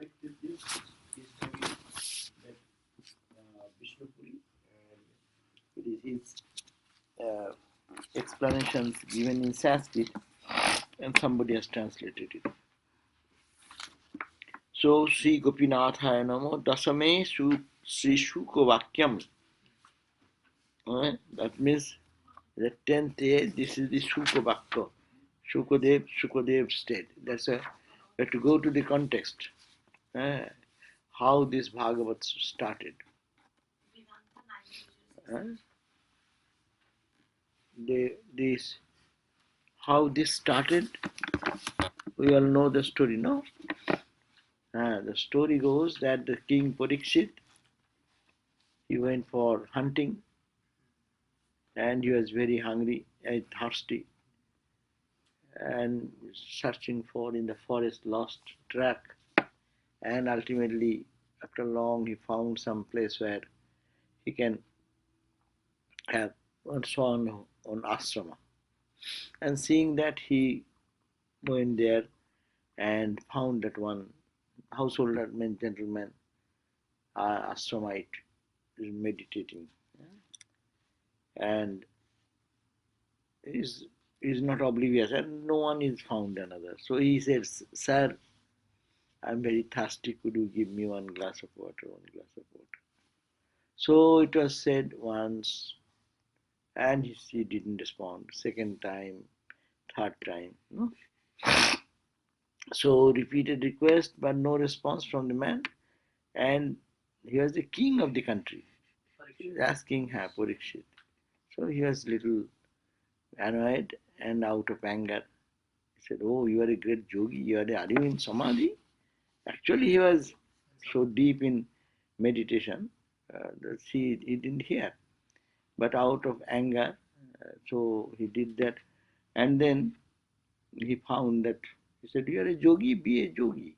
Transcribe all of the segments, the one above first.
collected this history that Vishnupuri, and it is his explanations given in Sanskrit, and somebody has translated it. So, Sri Gopinathaya Namo Dasame Sri Shuka Vakyam. That means the 10th day, this is the Shuka Vakya. Shukadev state. That's a, we have to go to the context. How this Bhagavat started. How this started, we all know the story, no? The story goes that the king Parikshit, he went for hunting and he was very hungry and thirsty and searching for in the forest, lost track, and ultimately after long he found some place where he can have one swan on ashrama. And seeing that, he went there and found that one householder gentleman, ashramite, is meditating, and is not oblivious, and no one is found another. So he says, "Sir, I'm very thirsty. Could you give me one glass of water? One glass of water." So it was said once, and he didn't respond. Second time, third time, no. So repeated request, but no response from the man. And he was the king of the country. He was asking her Parikshit. So he was little annoyed and out of anger. He said, "Oh, you are a great yogi. Are you in samadhi?" Actually, he was so deep in meditation that he didn't hear. But out of anger, so he did that. And then he found that, he said, "You are a yogi, be a yogi."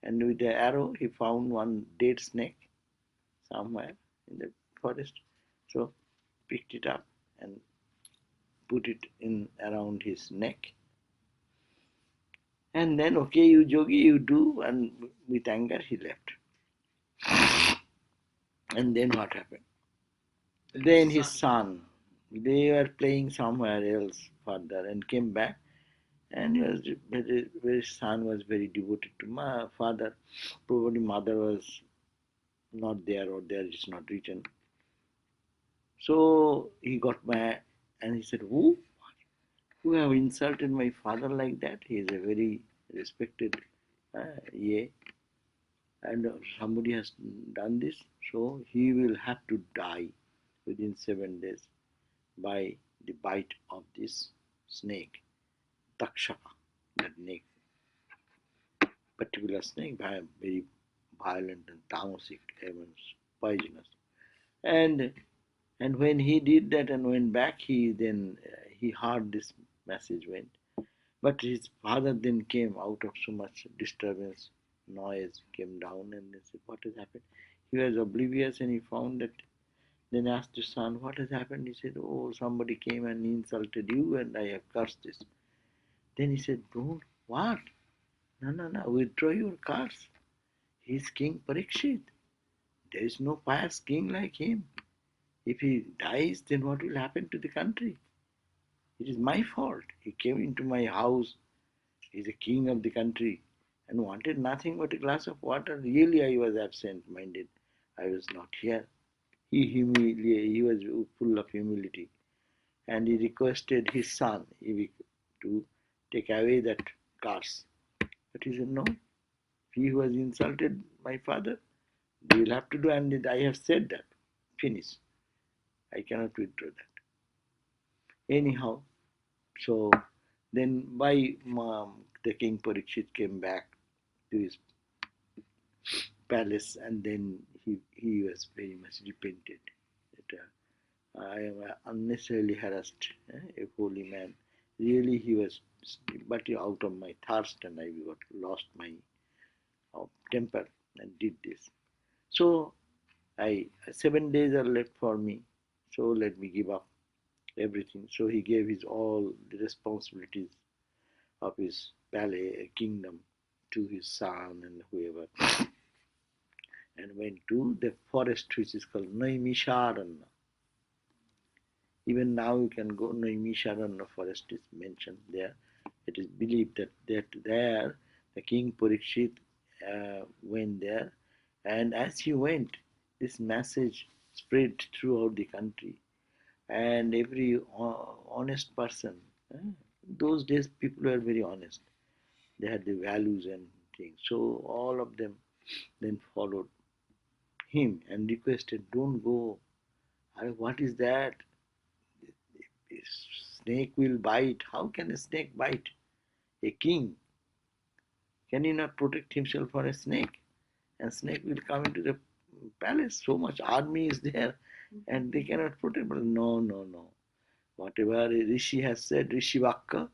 And with the arrow, he found one dead snake somewhere in the forest. So picked it up and put it in around his neck. And then, "Okay, you yogi, you do." And with anger, he left. And then what happened? Then his son, they were playing somewhere else further and came back. And his son was very devoted to my father. Probably mother was not there, or there is not written. So he got mad and he said, "Who? Who have insulted my father like that? He is a very respected and somebody has done this, so he will have to die within 7 days by the bite of this snake, Takshaka, that particular snake, very violent and tamasic, poisonous." And when he did that and went back, he heard this message went. But his father then came out of so much disturbance, noise, came down and they said, "What has happened?" He was oblivious and he found that, then asked his son, "What has happened?" He said, "Oh, somebody came and insulted you and I have cursed this." Then he said, "Don't, what? No, withdraw your curse. He is King Parikshit. There is no pious king like him. If he dies, then what will happen to the country? It is my fault. He came into my house. He is the king of the country and wanted nothing but a glass of water. Really, I was absent-minded. I was not here." He was full of humility, and he requested his son to take away that curse. But he said, "No, he who has insulted my father, they will have to do, and I have said that. Finish. I cannot withdraw that." Anyhow, so then the king Parikshit came back to his palace, and then he was very much repented that I am unnecessarily harassed a holy man. Really, he was, but out of my thirst, and I got lost my temper and did this. So 7 days are left for me. So let me give up everything. So he gave his all the responsibilities of his kingdom to his son and whoever, and went to the forest which is called Naimisharanya. Even now you can go, Naimisharanya forest is mentioned there. It is believed that there the king Parikshit went there, and as he went, this message spread throughout the country, and every honest person. Those days people were very honest. They had the values and things. So all of them then followed him and requested, "Don't go. What is that? A snake will bite. How can a snake bite? A king, can he not protect himself from a snake? And snake will come into the palace. So much army is there, and they cannot protect." But no, no, no. Whatever a rishi has said, Rishi Vakka,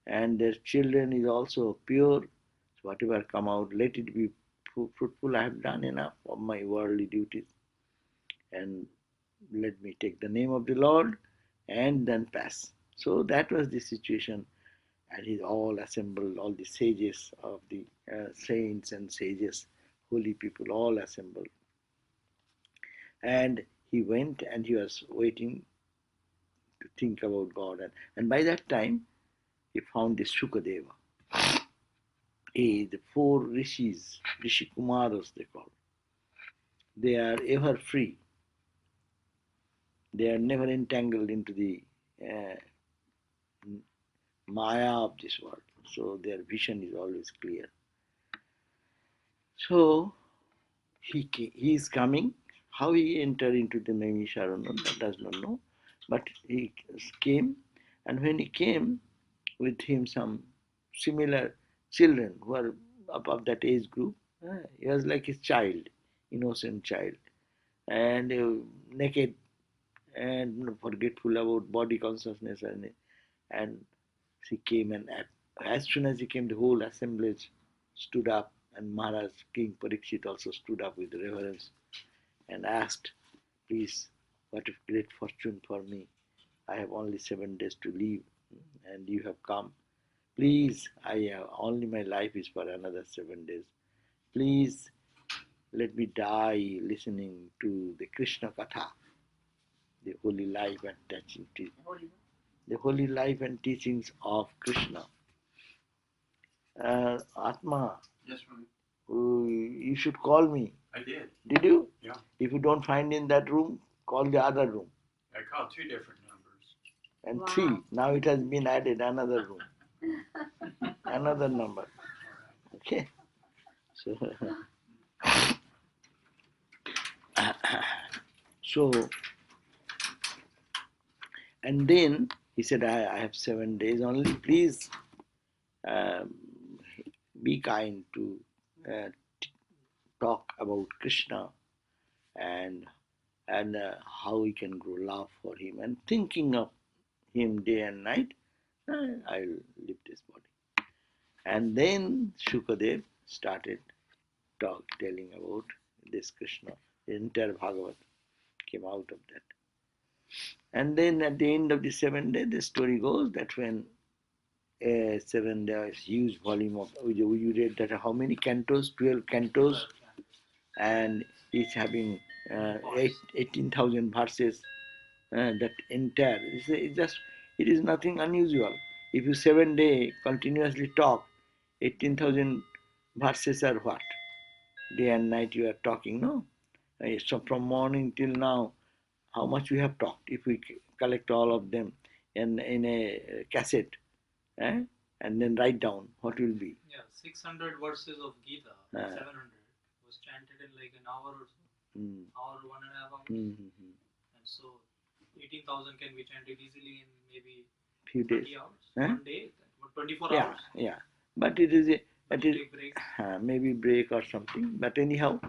and their children is also pure. So whatever come out, let it be fruitful. I have done enough of my worldly duties, and let me take the name of the Lord and then pass. So that was the situation, and he all assembled, all the sages of the saints and sages, holy people, all assembled. And he went and he was waiting to think about God. And by that time, he found this Shukadeva. The four rishis, Rishi Kumaras they call. They are ever free. They are never entangled into the uh, maya of this world. So their vision is always clear. So he is coming. How he entered into the Naimisharanya, that does not know. But he came, and when he came, with him some similar children who are of that age group. He was like a child, innocent child, and naked and forgetful about body consciousness. And he came, and as soon as he came, the whole assemblage stood up, and Maharaj King Parikshit also stood up with reverence and asked, "Please, what a great fortune for me. I have only 7 days to live, and you have come. Please, only my life is for another 7 days. Please let me die listening to the Krishna Katha, the holy life and teaching, the holy life and teachings of Krishna." Atma, Yes, Swami. You should call me. I did. Did you? Yeah. If you don't find in that room, call the other room. I called 2 different numbers. And wow. 3. Now it has been added another room. Another number. Okay. So, so and then he said, I have 7 days only. Please um, be kind to talk about Krishna and how we can grow love for him, and thinking of him day and night, I'll leave this body. And then Shukadev started telling about this Krishna. The entire Bhagavat came out of that. And then at the end of the 7th day, the story goes that when 7 days, huge volume of, you read that how many cantos? 12 cantos, and each having 18,000 verses. That entire, it is nothing unusual. If you 7 day continuously talk, 18,000 verses are what? Day and night you are talking, no? So from morning till now, how much we have talked? If we collect all of them in a cassette, eh? And then write down, what will be? Yeah, 600 verses of Gita, 700 was chanted in like an hour or so, hour, 1.5 hours. And so 18,000 can be chanted easily in maybe few 20 days. hours, 1 day, 24 yeah, hours. Yeah, but it is break. Maybe break or something. But anyhow,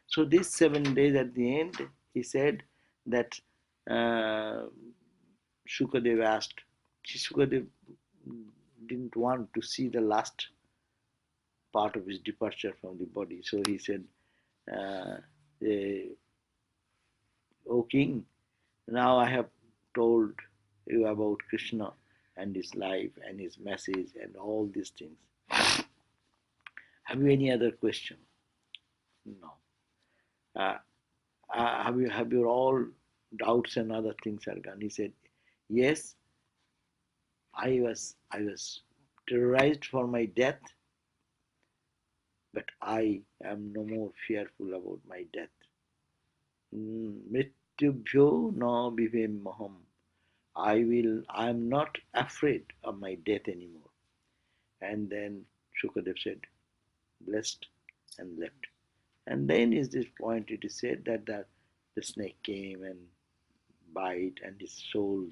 so these 7 days at the end, he said that Shukadev asked. Shukadev didn't want to see the last part of his departure from the body. So he said, "O king, now I have told you about Krishna and his life and his message and all these things. Have you any other question? No. Have your all doubts and other things are gone? He said, yes, I was terrorized for my death, but I am no more fearful about my death. Mrityubhyo na vivemaham. I am not afraid of my death anymore. And then Shukadev said, blessed and left. And then is this point it is said that the snake came and bite and his soul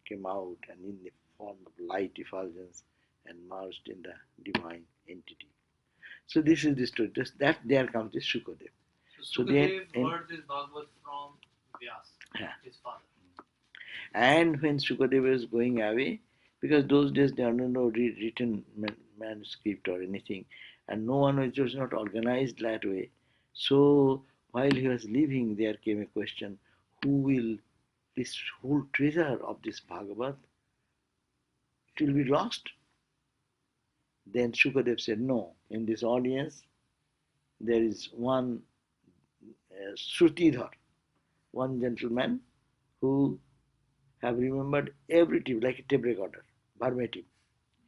came out and in the form of light effulgence and merged in the divine entity. So this is the story. That there comes this Shukadev. So Sukadev heard this Bhagavad from Vyasa, his father. And when Sukadev was going away, because those days there are no written manuscript or anything, and no one was not organized that way. So while he was leaving, there came a question: who will this whole treasure of this Bhagavad? It will be lost. Then Sukadev said, no. In this audience, there is one Shrutidhar, one gentleman who have remembered every tip like a tape recorder, verbatim.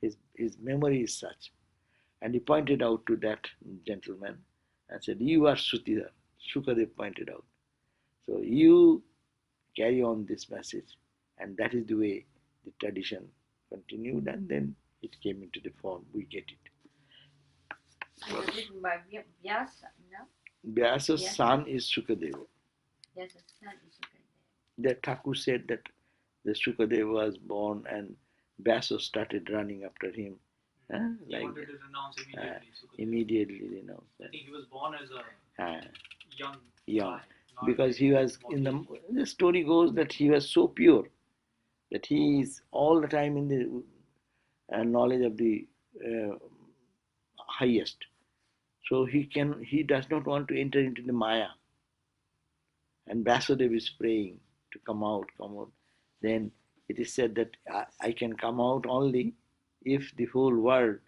His memory is such. And he pointed out to that gentleman and said, you are Shrutidhar. Sukadev pointed out. So you carry on this message. And that is the way the tradition continued, and then it came into the form we get it. And written by Vyasa, no? Vyasa's son is Sukadeva. Vyasa's son is Sukadeva. The Thakur said that the Sukadeva was born and Vyasa started running after him. He like wanted to renounce immediately. Immediately renounce. I think he was born as a young guy, not because he was in the story goes that he was so pure that he is all the time in the knowledge of the highest. So he does not want to enter into the Maya. And Vasudev is praying to come out. Then it is said that I can come out only if the whole world,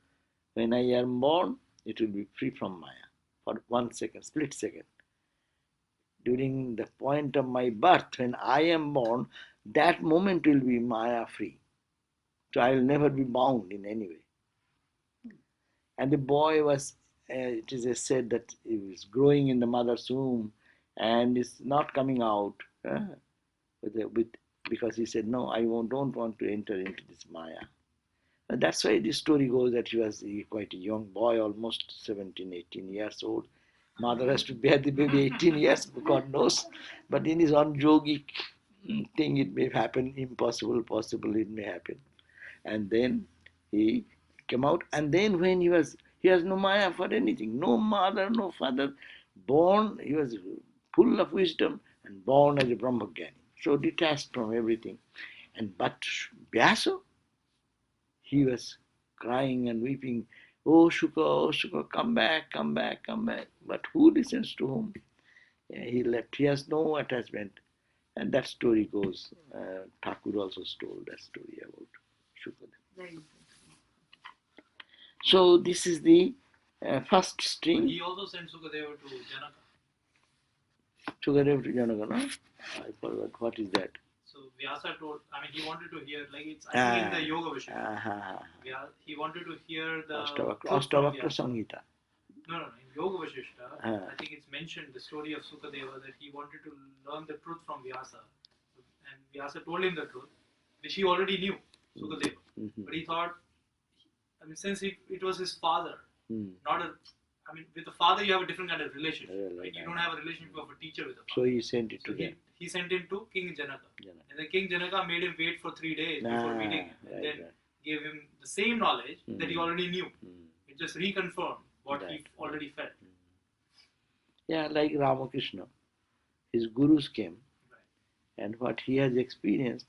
when I am born, it will be free from Maya for 1 second, split second. During the point of my birth, when I am born, that moment will be Maya free. So I will never be bound in any way. And the boy was, it is said that he was growing in the mother's womb and is not coming out because he said, no, I don't want to enter into this Maya. And that's why the story goes that he was quite a young boy, almost 17, 18 years old. Mother has to bear the baby 18 years, God knows. But in his own yogic thing, it may happen, impossible, possible, it may happen. And then he came out, and then when he has no Maya for anything, no mother, no father, born, he was full of wisdom and born as a Brahmajnani, so detached from everything. But Vyasa, he was crying and weeping, oh Shuka, come back. But who listens to whom? He left. He has no attachment. And that story goes. Thakur also told that story about Shukadev. So this is the first string. He also sent Sukadeva to Janaka. Shukadev to Janaka, no? I forgot. What is that? So Vyasa told, he wanted to hear, like it's I think in the Yoga Vashishta. He wanted to hear the Astavakra Samhita. No, in Yoga Vashishta, I think it's mentioned the story of Sukadeva that he wanted to learn the truth from Vyasa. And Vyasa told him the truth, which he already knew, Sukadeva. Mm-hmm. But he thought, since it was his father, not a, with the father you have a different kind of relationship. Right? You don't have a relationship of a teacher with the father. So he sent it to them. He sent him to King Janaka. And the King Janaka made him wait for 3 days before meeting him. And then gave him the same knowledge that he already knew. It just reconfirmed what he already felt. Yeah, like Ramakrishna. His gurus came. And what he has experienced,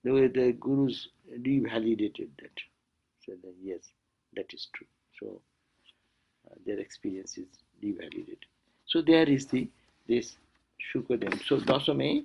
the way the gurus revalidated that. Said that yes, that is true. So their experience is revalidated. So there is this Shukadev. So Dasame,